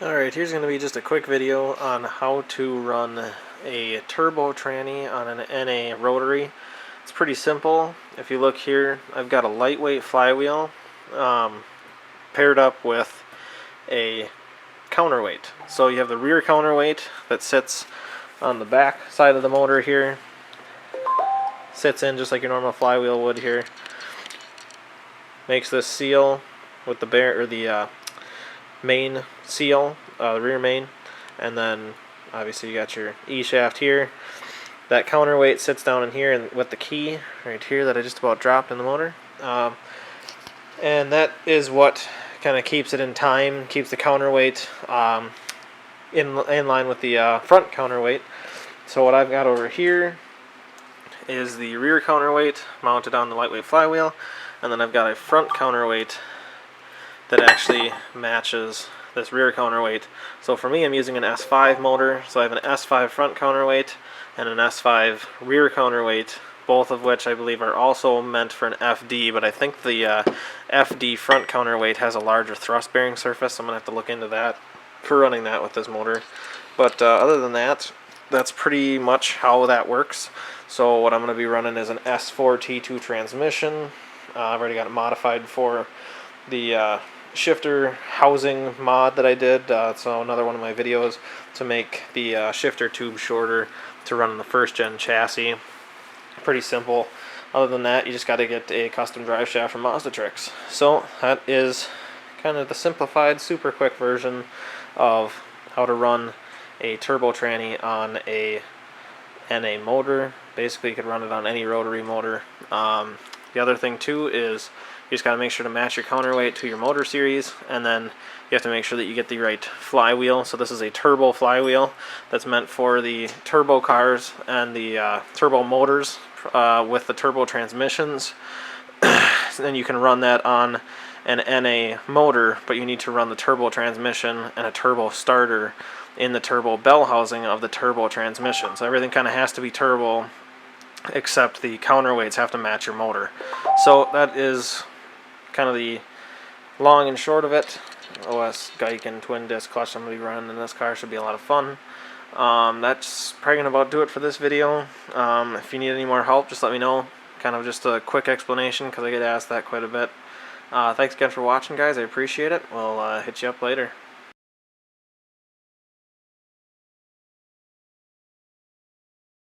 Alright, here's going to be just a quick video on how to run a turbo tranny on an NA rotary. It's pretty simple. If you look here, I've got a lightweight flywheel paired up with a counterweight. So you have the rear counterweight that sits on the back side of the motor here. Sits in just like your normal flywheel would here. Makes this seal with the main seal, the rear main, and then obviously you got your E shaft here. That counterweight sits down in here and with the key right here that I just about dropped in the motor, and that is what kind of keeps it in time, keeps the counterweight in line with the front counterweight. So what I've got over here is the rear counterweight mounted on the lightweight flywheel, and then I've got a front counterweight that actually matches this rear counterweight. So for me, I'm using an S5 motor, so I have an S5 front counterweight and an S5 rear counterweight, both of which I believe are also meant for an FD, but I think the FD front counterweight has a larger thrust bearing surface, so I'm going to have to look into that for running that with this motor. But other than that, that's pretty much how that works. So what I'm going to be running is an S4 T2 transmission. I've already got it modified for the shifter housing mod that I did, so another one of my videos to make the shifter tube shorter to run on the first gen chassis. Pretty simple. Other than that, you just got to get a custom drive shaft from Mazda Tricks. So that is kind of the simplified, super quick version of how to run a turbo tranny on a NA motor. Basically, you could run it on any rotary motor. The other thing too is you just got to make sure to match your counterweight to your motor series, and then you have to make sure that you get the right flywheel. So this is a turbo flywheel that's meant for the turbo cars and the turbo motors with the turbo transmissions. Then you can run that on an NA motor, but you need to run the turbo transmission and a turbo starter in the turbo bell housing of the turbo transmission. So everything kind of has to be turbo, except the counterweights have to match your motor. So that is kind of the long and short of it. OS Geiken twin disc clutch I'm going to be running in this car. Should be a lot of fun. That's probably going to about do it for this video. If you need any more help, just let me know. Kind of just a quick explanation because I get asked that quite a bit. Thanks again for watching, guys. I appreciate it. We'll hit you up later.